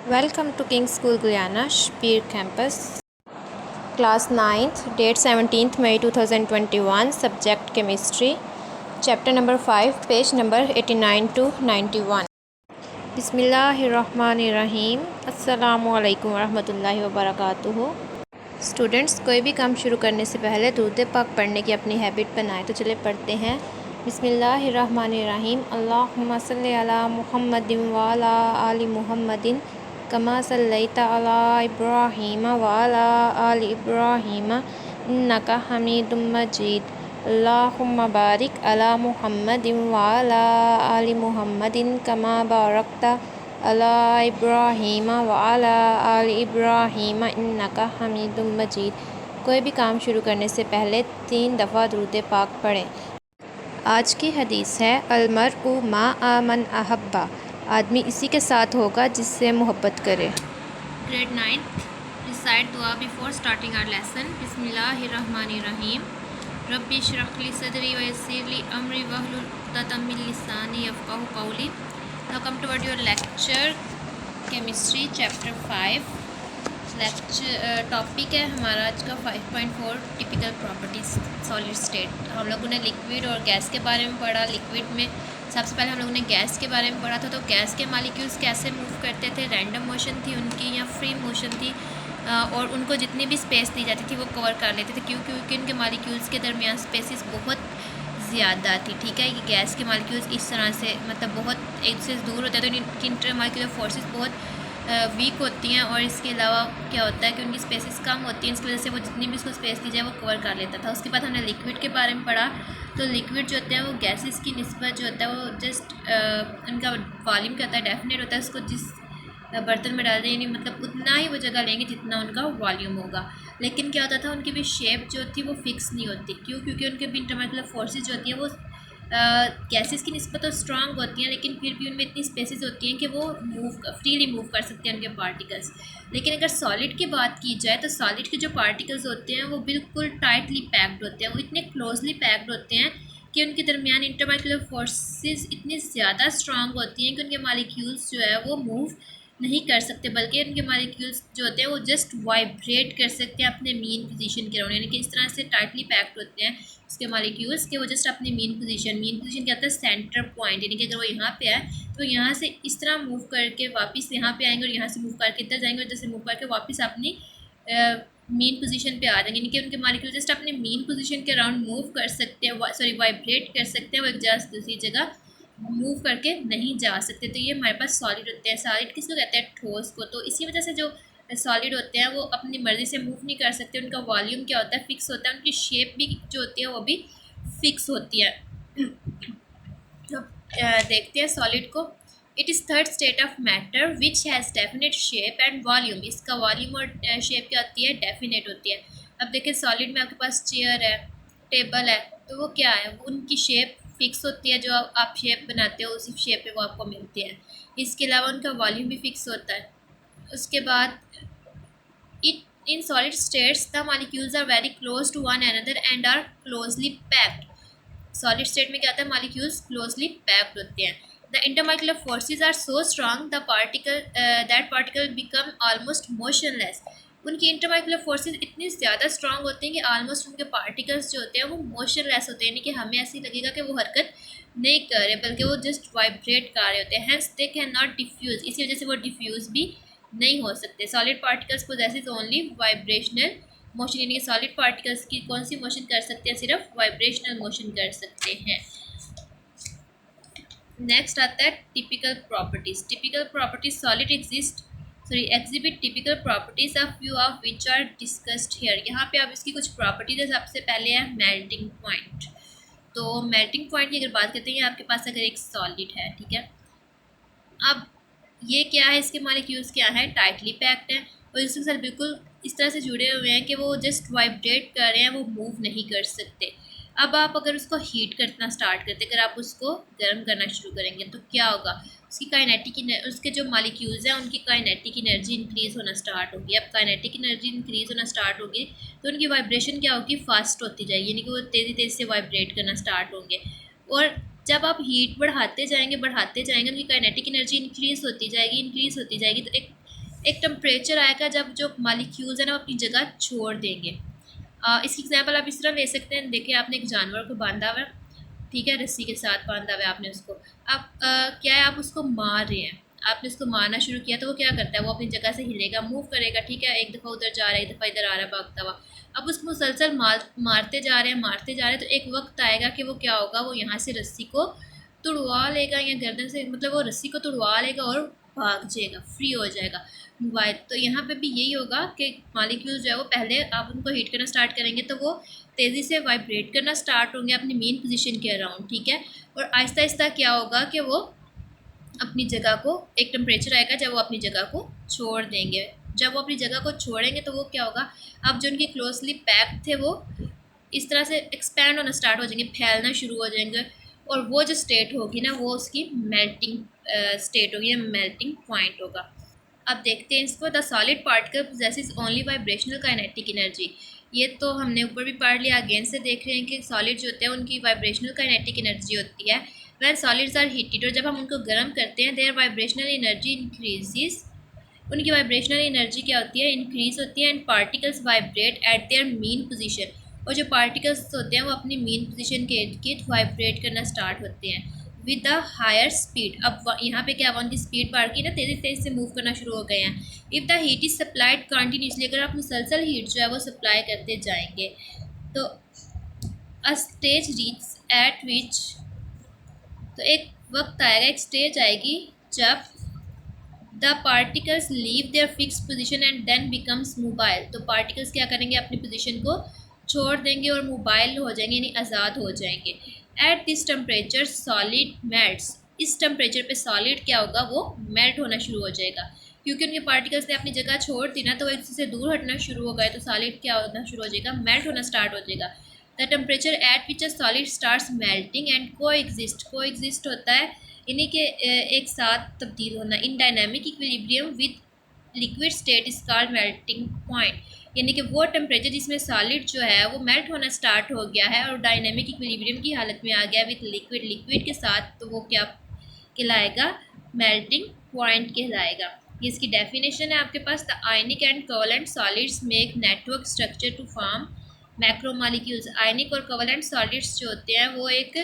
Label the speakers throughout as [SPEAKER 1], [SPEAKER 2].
[SPEAKER 1] Welcome to King's School Guyana, Shpeer Campus. Class 9th, date 17th May 2021, subject Chemistry, chapter number 5, page number 89 to 91. बिस्मिल्लाहिर्रहमानिर्रहीम। अस्सलामु अलैकुम वरहमतुल्लाहि वबरकातुहू। Students, कोई भी काम शुरू करने से पहले दुरूद पाक पढ़ने की अपनी हैबिट बनाएं। तो चले पढ़ते हैं। बिस्मिल्लाहिर्रहमानिर्रहीम। अल्लाहुम्मा सल्लि अला मुहम्मदिन व अला आलि मुहम्मदिन कमा सल्लैता अला इब्राहीम व अला आलि इब्राहीम इन्नका हमीदुम मजीद। अल्लाहुम्मा बारिक अला मुहम्मदिन व अला आलि मुहम्मदिन कमा बारकता अला इब्राहीम व अला आलि इब्राहीम इन्नका हमीदुम मजीद। कोई भी काम शुरू करने से पहले 3 दफ़ा दुरूद पाक पढ़ें। आज की हदीस है, अलमरउ मा आमन अहब्बा, आदमी इसी के साथ होगा जिससे मोहब्बत करे। ग्रेड 9th, रिसाइट दुआ बिफोर स्टार्टिंग आवर लेसन। बिस्मिल्लाहिर्रहमानिर्रहीम। रब्बि इश्रह ली सदरी व यस्सिर ली अमरी वहलुल उक़दतम मिन लिसानी यफ़क़हू क़ौली। Now come toward your lecture chemistry chapter 5। Lecture topic है हमारा आज का 5.4 टिपिकल प्रॉपर्टीज़ सॉलिड स्टेट। हम लोगों ने लिक्विड और गैस के बारे में पढ़ा। लिक्विड में सबसे पहले हम लोगों ने गैस के बारे में पढ़ा था। तो गैस के मालिक्यूल्स कैसे मूव करते थे, रैंडम मोशन थी उनकी या फ्री मोशन थी, और उनको जितनी भी स्पेस दी जाती थी वो कवर कर लेते थे, क्योंकि उनके मालिक्यूल्स के दरमियान स्पेसिस बहुत ज़्यादा थी। ठीक है, कि गैस के मालिक्यूल्स इस तरह से मतलब बहुत एक दूसरे से दूर होते हैं, तो इनकी इंटर मालिक्यूलर फोर्सेस बहुत वीक होती हैं, और इसके अलावा क्या होता है कि उनकी स्पेसिस कम होती हैं, इसकी वजह से वो जितनी भी उसको स्पेस दी जाए वो कवर कर लेता था। उसके बाद हमने लिक्विड के बारे में पढ़ा। तो लिक्विड जो होते हैं वो गैसेस की निस्बत जो होता है वो जस्ट उनका वॉल्यूम क्या होता है, डेफिनेट होता है। उसको जिस बर्तन में डाल दें यानी मतलब उतना ही वो जगह लेंगे जितना उनका वॉल्यूम होगा। लेकिन क्या होता था, उनकी भी शेप जो थी वो फिक्स नहीं होती। क्यों? क्योंकि उनके भी इंटरमोलिकुलर फोर्सेस जो होती हैं वो गैसेस की निस्बत तो स्ट्रांग होती हैं, लेकिन फिर भी उनमें इतनी स्पेसेस होती हैं कि वो फ्रीली मूव कर सकते हैं उनके पार्टिकल्स। लेकिन अगर सॉलिड की बात की जाए तो सॉलिड के जो पार्टिकल्स होते हैं वो बिल्कुल टाइटली पैक्ड होते हैं, वो इतने क्लोजली पैक्ड होते हैं कि उनके दरमियान इंटरमोलिकुलर फोर्सेस इतनी ज़्यादा स्ट्रांग होती हैं कि उनके मालिक्यूल्स जो है वो मूव नहीं कर सकते, बल्कि उनके मालिक्यूल्स जो होते हैं वो जस्ट वाइब्रेट कर सकते हैं अपने मीन पोजीशन के अराउंड। यानी कि इस तरह से टाइटली पैक्ड होते हैं उसके मालिक्यूल्स के वो जस्ट अपने मीन पोजीशन क्या होता है, सेंटर पॉइंट। यानी कि अगर वो यहाँ पे है तो यहाँ से इस तरह मूव करके वापस यहाँ पे आएंगे, और यहाँ से मूव करके इधर जाएंगे, और इधर से मूव करके वापस अपनी मीन पोजीशन पे आ जाएंगे। यानी कि उनके मालिक्यूल जस्ट अपने मीन पोजीशन के अराउंड मूव कर सकते हैं, सॉरी वाइब्रेट कर सकते हैं, वो एक जगह से दूसरी जगह मूव करके नहीं जा सकते। तो ये हमारे पास सॉलिड होते हैं। सॉलिड किसको कहते हैं? ठोस को। तो इसी वजह से जो सॉलिड होते हैं वो अपनी मर्ज़ी से मूव नहीं कर सकते। उनका वॉल्यूम क्या होता है, फिक्स होता है। उनकी शेप भी जो होती है वो भी फिक्स होती है। तो देखते हैं सॉलिड को। It is third state of matter which has definite shape and volume. इसका वॉल्यूम और शेप क्या होती है? डेफिनेट होती है। अब देखिए सॉलिड में आपके पास चेयर है, टेबल है, तो वो क्या है, वो उनकी शेप फिक्स होती है। जो आप शेप बनाते हो उसी शेप पे वो आपको मिलती है। इसके अलावा उनका वॉल्यूम भी फिक्स होता है। उसके बाद it in solid states the molecules are very close to one another and are closely packed. Solid state में क्या होता है, मॉलिक्यूल्स क्लोजली पैक्ड होते हैं। The intermolecular forces are so strong the particle become almost motionless. उनकी intermolecular forces इतनी ज़्यादा strong होती हैं कि ऑलमोस्ट उनके पार्टिकल्स जो होते हैं वो मोशनलेस होते हैं, यानी कि हमें ऐसे लगेगा कि वो हरकत नहीं कर रहे बल्कि वो जस्ट वाइब्रेट कर रहे होते हैं। Hence they can not diffuse, इसी वजह से वो डिफ्यूज़ भी नहीं हो सकते। Solid particles possesses only vibrational motion, यानी कि सॉलिड पार्टिकल्स की कौन सी मोशन कर सकते हैं? सिर्फ वाइब्रेशनल मोशन कर सकते हैं। नेक्स्ट आता है typical properties. Typical properties solid exhibit typical properties of few of which are discussed here. यहाँ पे आप इसकी कुछ प्रॉपर्टीज है। सबसे पहले है मेल्टिंग पॉइंट। तो मेल्टिंग पॉइंट की अगर बात करते हैं, आपके पास अगर एक सॉलिड है, ठीक है, अब ये क्या है, इसके मॉलिक्यूल्स क्या है, टाइटली पैक्ड है और इसके साथ बिल्कुल इस तरह से जुड़े हुए हैं कि वो जस्ट वाइब्रेट कर रहे हैं, वो मूव नहीं कर सकते। अब आप अगर उसको हीट करना स्टार्ट करते, अगर आप उसको गर्म करना शुरू करेंगे तो क्या होगा, उसके जो मॉलिक्यूल्स हैं उनकी काइनेटिक एनर्जी इंक्रीज़ होना स्टार्ट होगी। अब काइनेटिक एनर्जी इंक्रीज़ होना स्टार्ट होगी तो उनकी वाइब्रेशन क्या होगी, फास्ट होती जाएगी, यानी कि वो तेज़ी तेज़ी से वाइब्रेट करना स्टार्ट होंगे। और जब आप हीट बढ़ाते जाएंगे उनकी काइनेटिक एनर्जी इंक्रीज़ होती जाएगी तो एक
[SPEAKER 2] एक टेम्परेचर आएगा जब जो मालिक्यूल्स है ना वो अपनी जगह छोड़ देंगे। इसकी एग्जांपल आप इस तरह ले सकते हैं, देखिए आपने एक जानवर को बांधा हुआ है, ठीक है, रस्सी के साथ बांधा हुआ है आपने उसको। अब क्या है, आप उसको मार रहे हैं, आपने उसको मारना शुरू किया तो वो क्या करता है, वो अपनी जगह से हिलेगा, मूव करेगा, ठीक है, एक दफ़ा उधर जा रहा है, एक दफ़ा इधर आ रहा है भागता हुआ। अब उसको मुसलसल मारते जा रहे हैं, मारते जा रहे हैं, तो एक वक्त आएगा कि वो क्या होगा, वो यहाँ से रस्सी को तुड़वा लेगा या गर्दन से, मतलब वो रस्सी को तुड़वा लेगा और भाग जाएगा, फ्री हो जाएगा मोबाइल। तो यहाँ पे भी यही होगा कि मालिक्यूल जो है वो पहले आप उनको हीट करना स्टार्ट करेंगे तो वो तेज़ी से वाइब्रेट करना स्टार्ट होंगे अपनी मेन पोजीशन के अराउंड, ठीक है। और आहिस्ता आहिस्ता क्या होगा कि वो अपनी जगह को, एक टेम्परेचर आएगा जब वो अपनी जगह को छोड़ देंगे। जब वो अपनी जगह को छोड़ेंगे तो वो क्या होगा, अब जो उनके क्लोजली पैक थे वो इस तरह से एक्सपैंड होना स्टार्ट हो जाएंगे, फैलना शुरू हो जाएंगे, और वो जो स्टेट होगी ना वो उसकी मेल्टिंग स्टेट होगी या मेल्टिंग पॉइंट होगा। अब देखते हैं इसको, the solid particle possesses only vibrational kinetic energy. ये तो हमने ऊपर भी पढ़ लिया, अगेन से देख रहे हैं कि सॉलिड जो होते हैं उनकी वाइब्रेशनल काइनेटिक एनर्जी होती है। वैन सॉलिड्स आर हीटेड, और जब हम उनको गर्म करते हैं देयर वाइब्रेशनल एनर्जी इंक्रीजेस, उनकी वाइब्रेशनल एनर्जी क्या होती है, इंक्रीज होती है, and particles vibrate eight there mean position, और जो पार्टिकल्स होते हैं वो अपनी मीन पोजीशन के इर्द गिर्द वाइब्रेट करना स्टार्ट होते हैं विद द हायर स्पीड। अब यहाँ पे क्या हुआ, उनकी स्पीड बढ़ गई ना, तेज़ी तेज़ी से मूव करना शुरू हो गए हैं। If the heat is supplied continuously, अगर आप मुसलसल हीट जो है वो सप्लाई करते जाएंगे तो a stage reach at which, तो एक वक्त आएगा, एक स्टेज आएगी जब the particles leave their fix position and then becomes mobile, तो पार्टिकल्स क्या करेंगे, अपनी पोजिशन को छोड़ देंगे और मोबाइल हो जाएंगे, यानी आज़ाद हो जाएंगे। At this temperature solid melts, इस टेम्परेचर पे सॉलिड क्या होगा, वो मेल्ट होना शुरू हो जाएगा, क्योंकि उनके पार्टिकल्स ने अपनी जगह छोड़ दी ना, तो वो इससे दूर हटना शुरू हो गए, तो सॉलिड क्या होना शुरू हो जाएगा, मेल्ट होना स्टार्ट हो जाएगा। The temperature at which a solid starts melting and को एग्जिस्ट होता है, इन्हीं के एक साथ तब्दील होना, इन dynamic equilibrium with liquid state is called melting point, यानी कि वो टेम्परेचर जिसमें सॉलिड जो है वो मेल्ट होना स्टार्ट हो गया है और डायनामिक इक्विलिब्रियम की हालत में आ गया विद लिक्विड, लिक्विड के साथ, तो वो क्या कहलाएगा, मेल्टिंग पॉइंट कहलाएगा। ये इसकी डेफिनेशन है आपके पास, the ionic and covalent solids make network structure to form macromolecules, ionic और कोवलेंट सॉलिड्स जो होते हैं वो एक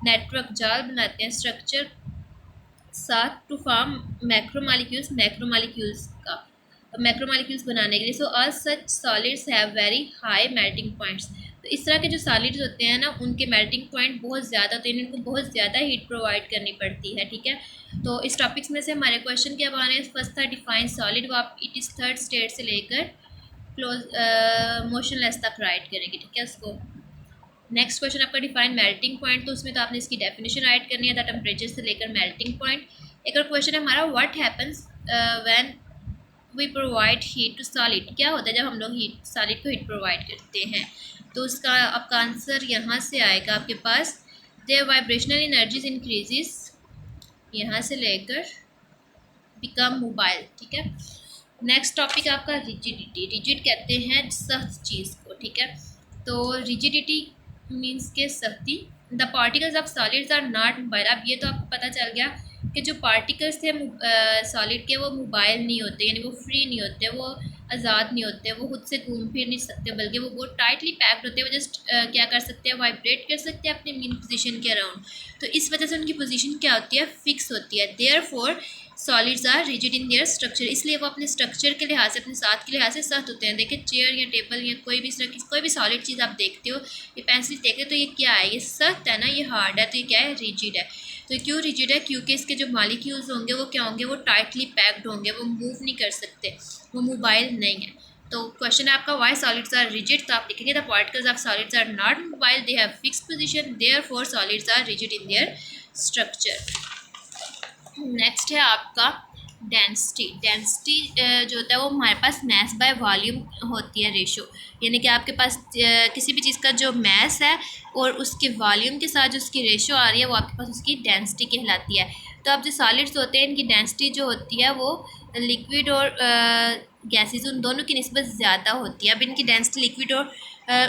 [SPEAKER 2] नेटवर्क जाल बनाते हैं स्ट्रक्चर साथ टू फॉर्म मैक्रोमोलिक्यूल्स, मैक्रोमोलिक्यूल्स का मैक्रोमोलिक्यूल्स बनाने के लिए। So all such solids have very high melting points, तो इस तरह के जो सॉलिड्स होते हैं ना उनके मेल्टिंग पॉइंट बहुत ज़्यादा होते हैं, इनको बहुत ज़्यादा हीट प्रोवाइड करनी पड़ती है, ठीक है। तो इस टॉपिक्स में से हमारे क्वेश्चन क्या बना है, फर्स्ट था डिफाइन सॉलिड, वो आप इट इज़ थर्ड स्टेट से लेकर क्लोज मोशनलेस तक राइट करेंगे, ठीक है उसको। नेक्स्ट क्वेश्चन आपका डिफाइन मेल्टिंग पॉइंट, तो उसमें तो आपने इसकी डेफिनेशन राइट करनी है, द टेम्परेचर से लेकर मेल्टिंग पॉइंट। एक और क्वेश्चन है हमारा, what happens when we provide heat to solid, क्या होता है जब हम लोग हीट सॉलिड को हीट प्रोवाइड करते हैं, तो उसका आपका आंसर यहाँ से आएगा आपके पास, देयर वाइब्रेशनल एनर्जीज इंक्रीजेस, यहाँ से लेकर बिकम मोबाइल, ठीक है। नेक्स्ट टॉपिक आपका रिजिडिटी, रिजिड कहते हैं सख्त चीज़ को, ठीक है। तो रिजिडिटी मीन्स के सख्ती, the particles of solids are not mobile, अब ये तो आपको पता चल गया कि जो पार्टिकल्स थे सॉलिड के वो मोबाइल नहीं होते, यानी वो फ्री नहीं होते, वो आज़ाद नहीं होते, वो खुद से घूम फिर नहीं सकते, बल्कि वो बहुत टाइटली पैक्ड होते हैं, वो जस्ट क्या कर सकते हैं, वाइब्रेट कर सकते हैं अपने मेन पोजीशन के अराउंड, तो इस वजह से उनकी पोजीशन क्या होती है, फिक्स होती है। Therefore solids are rigid in their structure, इसलिए वो अपने स्ट्रक्चर के लिहाज से, अपने साथ के लिहाज से सख्त होते हैं। देखिए चेयर या टेबल या कोई भी कोई भी सॉलिड चीज़ आप देखते हो, ये पेंसिल देखते हो, तो ये क्या है, ये सख्त है ना, ये हार्ड है, तो ये क्या है, रिजिड है। तो क्यों रिजिड है, क्योंकि इसके जो मॉलिक्यूल्स होंगे वो क्या होंगे, वो टाइटली पैक्ड होंगे, वो मूव नहीं कर सकते, वो मोबाइल नहीं है। तो क्वेश्चन है आपका, वाई सॉलिड्स आर रिजिड, तो आप लिखेंगे the particles of solids are not mobile, they have fix position, therefore solids are rigid in their structure. Next है आपका डेंसिटी, डेंसिटी जो होता है वो हमारे पास मैस बाय वॉल्यूम होती है रेशो, यानी कि आपके पास किसी भी चीज़ का जो मैस है और उसके वॉल्यूम के साथ जो उसकी रेशो आ रही है वो आपके पास उसकी डेंसिटी कहलाती है। तो अब जो सॉलिड्स होते हैं इनकी डेंसिटी जो होती है वो लिक्विड और गैसेस उन दोनों की निस्बत ज़्यादा होती है। अब इनकी डेंसिटी लिक्विड और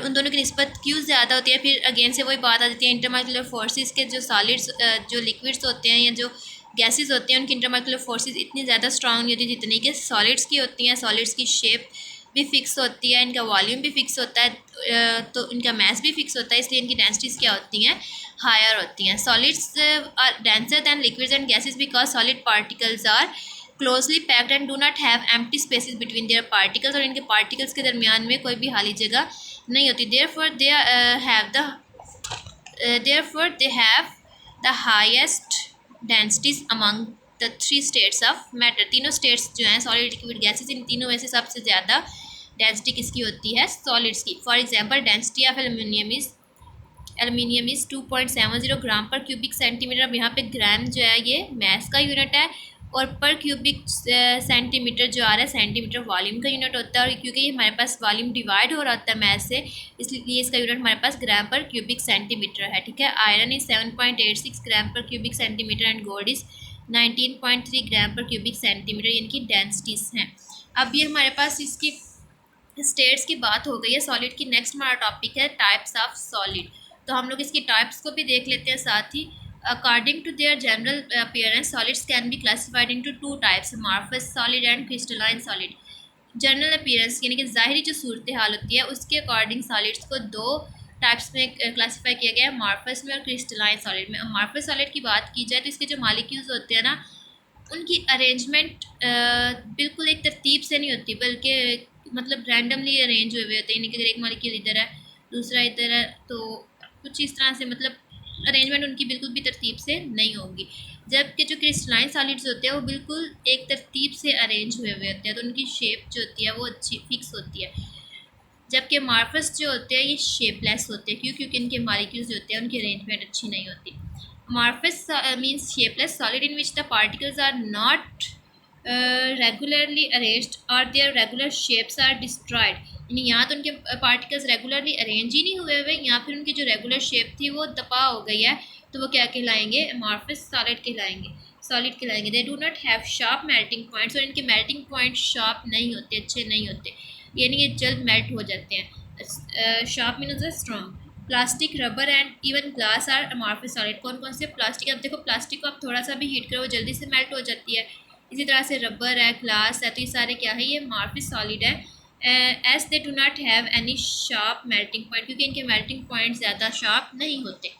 [SPEAKER 2] उन दोनों की निस्बत क्यों ज़्यादा होती है, फिर अगेन से वही बात आ जाती है इंटरमोलिकुलर फोर्सेस के, जो सॉलिड्स जो लिक्विड्स होते हैं या जो गैसेस होते हैं उनकी इंटरमॉलिक्यूलर फोर्सेस इतनी ज़्यादा स्ट्रांग नहीं होती जितनी कि सॉलिड्स की होती हैं। सॉलिड्स की शेप भी फिक्स होती है, इनका वॉल्यूम भी फिक्स होता है, तो इनका मास भी फिक्स होता है, इसलिए इनकी डेंसिटीज़ क्या होती हैं, हायर होती हैं। Solids are denser than liquids and gases because solid particles are closely packed and do not have empty spaces between their particles, और इनके पार्टिकल्स के दरमियान में कोई भी खाली जगह नहीं होती। Therefore they have the highest densities among the three states of matter। तीनों states जो हैं सॉलिड लिक्विड गैसेस, इन तीनों में से सबसे ज़्यादा डेंसिटी किसकी होती है, सॉलिड्स की। For example density of aluminium is 2.70 ग्राम पर क्यूबिक सेंटीमीटर। अब यहाँ पे ग्राम जो है ये मैस का यूनिट है, और पर क्यूबिक सेंटीमीटर जो आ रहा है सेंटीमीटर वॉल्यूम का यूनिट होता है। और क्योंकि ये हमारे पास वॉल्यूम डिवाइड हो रहा होता है मैस से, इसलिए इसका यूनिट हमारे पास ग्राम पर क्यूबिक सेंटीमीटर है। ठीक है, आयरन इज 7.86 ग्राम पर cubic centimetre and gold is 19.3 ग्राम पर क्यूबिक सेंटीमीटर, इनकी डेंसिटीज़ हैं। अब ये हमारे पास इसकी स्टेट्स की बात हो गई है सॉलिड की। नेक्स्ट हमारा टॉपिक है टाइप्स ऑफ सॉलिड। तो हम लोग इसकी टाइप्स को भी देख लेते हैं साथ ही। According to their general appearance solids can be classified into two types, amorphous solid and crystalline solid. General appearance यानी कि ज़ाहिरी जो सूरत हाल होती है उसके अकॉर्डिंग सॉलिड्स को दो टाइप्स में क्लासीफाई किया गया है, अमॉर्फस में और क्रिस्टलाइन सॉलिड में। अमॉर्फस सॉलिड की बात की जाए तो इसके जो मॉलिक्यूल्स होते हैं ना, उनकी अरेंजमेंट बिल्कुल एक तरतीब से नहीं होती, बल्कि मतलब रैंडमली अरेंज हुए हुए होते हैं। यानी कि अगर एक मॉलिक्यूल इधर है दूसरा इधर है, तो कुछ इस तरह से मतलब अरेंजमेंट उनकी बिल्कुल भी तरतीब से नहीं होगी। जबकि जो क्रिस्टलाइन सॉलिड्स होते हैं वो बिल्कुल एक तरतीब से अरेंज हुए हुए होते हैं, तो उनकी शेप जो होती है वो अच्छी फिक्स होती है। जबकि अमॉर्फस जो होते हैं ये शेपलेस होते हैं, क्योंकि इनके मॉलिक्यूल्स जो होते हैं उनकी अरेंजमेंट अच्छी नहीं होती। Amorphous means shapeless solid in which the particles are not regularly arranged और their regular shapes are destroyed. यानी यहाँ तो उनके पार्टिकल्स रेगुलरली अरेंज ही नहीं हुए हुए, या फिर उनकी जो रेगुलर शेप थी वो दबा हो गई है, तो वो क्या कहलाएंगे, अमॉर्फस सॉलिड कहलाएंगे। They do not have sharp melting points, और इनके मेल्टिंग पॉइंट शार्प नहीं होते, अच्छे नहीं होते, यानी ये जल्द मेल्ट हो जाते हैं। Sharp means strong. Plastic, rubber and even glass are amorphous solid. कौन कौन से प्लास्टिक, अब देखो प्लास्टिक को आप थोड़ा सा भी हीट करो वो जल्दी से मेल्ट हो जाती है। इसी तरह से रबर है, ग्लास है, तो ये सारे क्या है, ये अमॉर्फस सॉलिड है। As they do not have any sharp melting point, क्योंकि इनके मेल्टिंग पॉइंट ज़्यादा शार्प नहीं होते।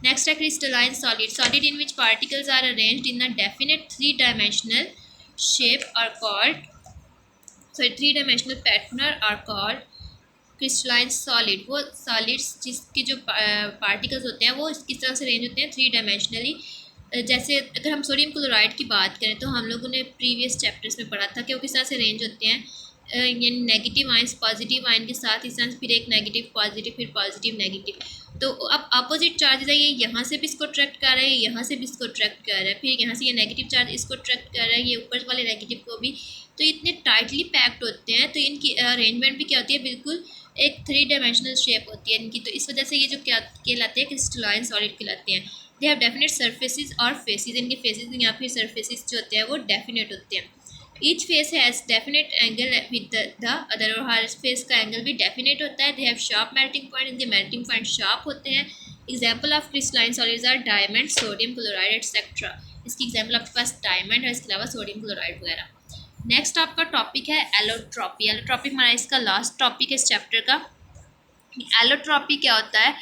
[SPEAKER 2] नेक्स्ट है crystalline solid. Solid in which particles are arranged in a definite three dimensional shape are called three dimensional pattern are called crystalline solid. वो solids जिसके जो particles होते हैं वो इस तरह से अरेंज होते हैं थ्री डायमेंशनली। जैसे अगर हम सोडियम क्लोराइड की बात करें तो हम लोगों ने प्रीवियस चैप्टर्स में पढ़ा था कि वो किस तरह से अरेंज होते हैं, यानी नेगेटिव आइंस पॉजिटिव आइन के साथ, इस तरह से फिर एक नेगेटिव पॉजिटिव फिर पॉजिटिव नेगेटिव। तो अब अपोजिट चार्जेस है, ये यहाँ से भी इसको अट्रैक्ट कर रहा है, यहाँ से भी इसको अट्रैक्ट कर रहा है, फिर यहाँ से ये नेगेटिव चार्ज इसको अट्रैक्ट कर रहा है, ये ऊपर वाले नेगेटिव को भी। तो इतने टाइटली पैक्ड होते हैं, तो इनकी अरेंजमेंट भी क्या होती है, बिल्कुल एक थ्री डायमेंशनल शेप होती है इनकी। तो इस वजह से ये जो क्या कहलाते हैं, क्रिस्टलाइन सॉलिड कहलाते हैं। दे हैव डेफिनेट सर्फेसिस और फेसिस, इनके फेसिस या फिर सर्फेसिस जो होते हैं वो डेफिनेट होते हैं। Each face has definite angle with the other, और हर फेस का एंगल भी डेफिनेट होता है। They have sharp melting point, इनके मेल्टिंग पॉइंट शार्प होते हैं। Example of crystalline solids are diamond, sodium chloride etcetera. इसकी एग्जाम्पल आपके पास डायमंड है, इसके अलावा सोडियम क्लोराइड वगैरह। नेक्स्ट आपका टॉपिक है एलोट्रॉपी। एलोट्रॉपी हमारा इसका लास्ट टॉपिक है इस चैप्टर का। एलोट्रॉपी क्या होता है,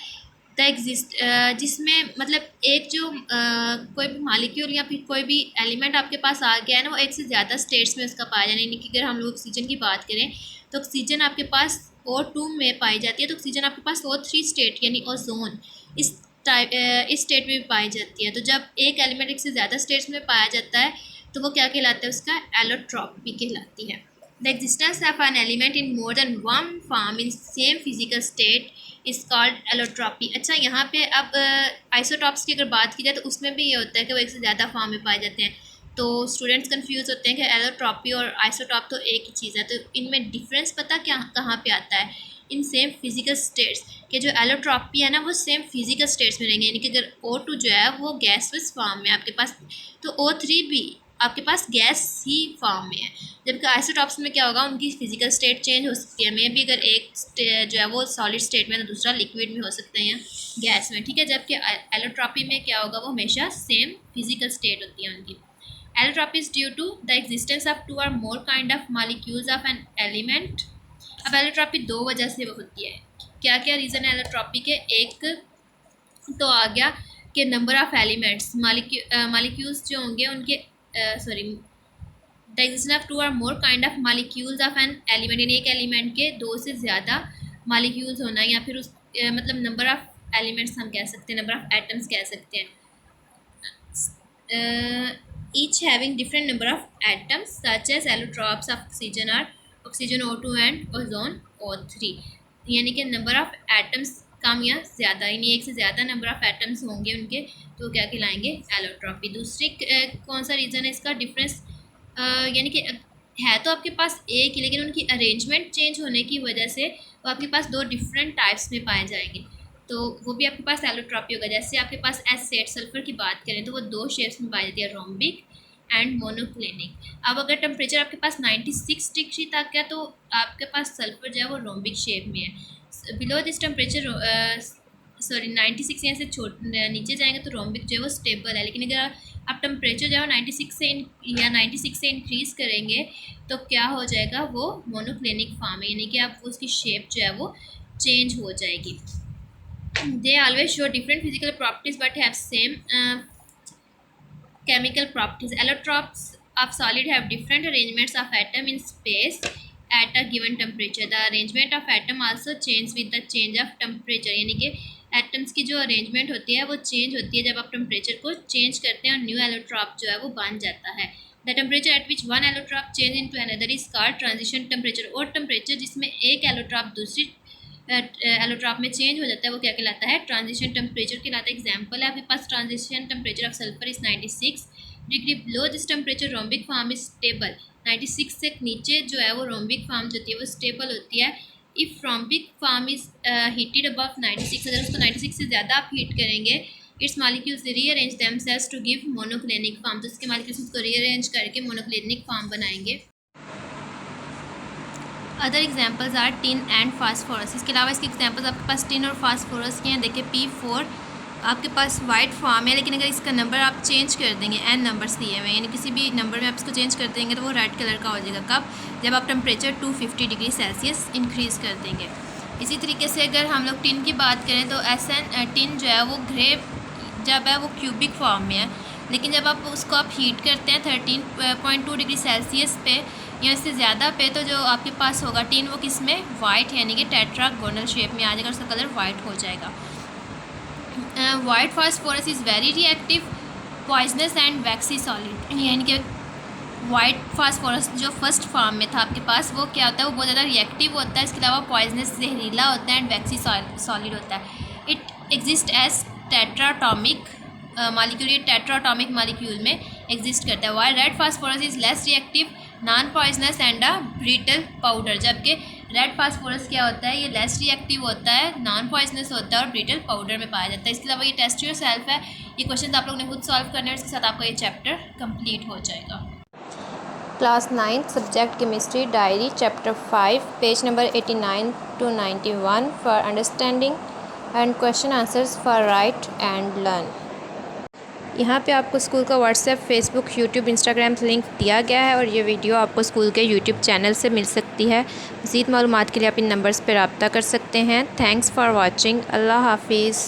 [SPEAKER 2] जिसमें मतलब एक जो कोई भी मॉलिक्यूल या फिर कोई भी एलिमेंट आपके पास आ गया है ना, वो एक से ज़्यादा स्टेट्स में उसका पाया जाना। यानी कि अगर हम लोग ऑक्सीजन की बात करें तो ऑक्सीजन आपके पास O2 में पाई जाती है, तो ऑक्सीजन आपके पास O3 स्टेट यानी ओजोन इस स्टेट में भी पाई जाती है। तो जब एक एलिमेंट एक से ज़्यादा स्टेट्स में पाया जाता है तो वो क्या कहलाता है, उसका एलोट्रॉपी कहलाती है। The existence of an element in more than one form in same physical state is called allotropy. अच्छा, यहाँ पे अब आइसोटॉप्स की अगर बात की जाए तो उसमें भी ये होता है कि वो एक से ज़्यादा फॉर्म में पाए जाते हैं। तो स्टूडेंट्स कंफ्यूज होते हैं कि एलोट्रॉपी और आइसोटॉप तो एक ही चीज़ है, तो इनमें डिफरेंस पता क्या कहाँ पे आता है, इन सेम फिजिकल स्टेट्स के। जो एलोट्रॉपी है ना वो सेम फिजिकल स्टेट्स में रहेंगे, यानी कि अगर O2 जो है वो गैसलेस फॉर्म में आपके पास, तो O3 भी आपके पास गैस ही फॉर्म में है। जबकि आइसोटॉप्स में क्या होगा, उनकी फिजिकल स्टेट चेंज हो सकती है। मे भी अगर एक जो है वो सॉलिड स्टेट में तो दूसरा लिक्विड में हो सकते हैं या गैस में, ठीक है। जबकि एलोट्रॉपी में क्या होगा, वो हमेशा सेम फिजिकल स्टेट होती है उनकी। Allotropy is due to the existence of two और more kind of molecules of an element. अब एलोट्रॉपी दो वजह से होती है। क्या क्या रीज़न है एलोट्रॉपी के? एक तो आ गया कि नंबर ऑफ एलिमेंट्स, मालिक्यूल्स जो होंगे उनके द एग्जिस्टेंस ऑफ टू और more kind of molecules of an element, यानी एक एलिमेंट के दो से ज़्यादा मालिक्यूल्स होना, या फिर उस मतलब नंबर ऑफ एलिमेंट्स हम कह सकते हैं, नंबर ऑफ एटम्स कह सकते हैं। Each having different number of atoms such as allotropes of oxygen are oxygen O2 and ozone O3, यानी कि नंबर ऑफ एटम्स कम या ज़्यादा, यानी एक से ज़्यादा नंबर ऑफ एटम्स होंगे उनके, तो क्या कहलाएंगे? एलोट्रॉपी। दूसरी कौन सा रीज़न है इसका? डिफरेंस, यानी कि है तो आपके पास एक ही, लेकिन उनकी अरेंजमेंट चेंज होने की वजह से वो आपके पास दो डिफरेंट टाइप्स में पाए जाएंगे, तो वो भी आपके पास एलोट्रॉपी होगा। जैसे आपके पास एसिड सल्फर की बात करें तो वो दो शेप्स में पाई जाती है, रोम्बिक एंड मोनोक्लिनिक। अब अगर टेम्परेचर आपके पास 96 डिग्री तक है तो आपके पास सल्फर जो है वो रोम्बिक शेप में है। बिलो दिस टेम्परेचर 96 यहाँ से नीचे जाएंगे तो रोम्बिक जो है वो स्टेबल है। लेकिन अगर आप टेम्परेचर जो है 96 से इंक्रीज़ करेंगे तो क्या हो जाएगा, वो मोनोक्लिनिक फॉर्म है, यानी कि आप उसकी शेप जो है वो चेंज हो जाएगी। They always show different physical properties but have same chemical properties. Allotropes of solid have different arrangements of atom in space at a given temperature. The arrangement of atom also change with the change of temperature. यानी कि atoms की जो arrangement होती है वो change होती है जब आप टेम्परेचर को चेंज करते हैं और न्यू एलोट्रॉप जो है वो बन जाता है। The temperature at which one allotrope change into another is called transition temperature. और टेम्परेचर जिसमें एक एलोट्रॉप दूसरी एलोट्रॉप में चेंज हो जाता है वो क्या कहलाता है? ट्रांजिशन टेम्परेचर कहलाता है। एग्जांपल है आपके पास, transition temperature of sulphur is 96 degree. Below this temperature rhombic form is stable. 96 से नीचे जो है वो रोम्बिक फॉर्म जो होती है वो स्टेबल होती है। If rhombic form is heated above 96, अगर उसको 96 से ज़्यादा आप हीट करेंगे, its molecules rearrange themselves to give monoclinic form, तो इसके मॉलिक्यूल्स उसको रीअरेंज करके मोनोक्लिनिक फॉर्म बनाएंगे। Other examples are tin and phosphorus. इसके अलावा इसके एग्जाम्पल्स आपके पास टिन और फास्फोरस के हैं। देखिए P4 आपके पास वाइट फॉर्म है, लेकिन अगर इसका नंबर आप चेंज कर देंगे, n नंबर्स दिए हुए हैं, यानी किसी भी नंबर में आप इसको चेंज कर देंगे तो वो रेड कलर का हो जाएगा। कब? जब आप टेम्परेचर 250 डिग्री सेल्सियस इंक्रीज़ कर देंगे। इसी तरीके से अगर हम लोग टिन की बात करें तो टिन जो है वो ग्रे जब है वो क्यूबिक फॉर्म में है, लेकिन जब आप उसको हीट करते हैं 13.2 डिग्री सेल्सियस पे या इससे ज़्यादा पे, तो जो आपके पास होगा टिन वो किस में? वाइट, यानी कि टेट्रागोनल शेप में आ जाएगा, उसका कलर वाइट हो जाएगा। White phosphorus is very reactive, poisonous and vaccine solid. यानी कि वाइट फास्फोरस जो फर्स्ट फॉर्म में था आपके पास वो क्या होता है? वो बहुत ज़्यादा रिएक्टिव होता है, इसके अलावा पॉइजनस जहरीला होता है एंड वैक्सी सॉलिड होता है। इट एग्जिस्ट एज टेट्राटॉमिक मॉलिक्यूल, ये टेट्राटॉमिक मॉलिक्यूल में एग्जिस्ट करता है। While red phosphorus is less reactive, non poisonous and a brittle powder. जबकि रेड फास्फोरस क्या होता है? ये लेस रिएक्टिव होता है, नॉन पॉइजनस होता है और ब्रिटल पाउडर में पाया जाता है। इसके अलावा ये टेस्ट योरसेल्फ है, ये क्वेश्चन आप लोगों ने खुद सॉल्व करने हैं, इसके साथ आपका ये चैप्टर कंप्लीट हो जाएगा।
[SPEAKER 1] Class 9 subject chemistry diary chapter 5 page number 89 to 91 for understanding and question answers for right and learn. यहाँ पे आपको स्कूल का WhatsApp, Facebook, YouTube, Instagram link दिया गया है और ये वीडियो आपको स्कूल के यूट्यूब चैनल से मिल सकती है। मज़ीद मालूमात के लिए आप इन नंबर्स पर रब्ता कर सकते हैं। Thanks for watching. अल्लाह हाफिज़।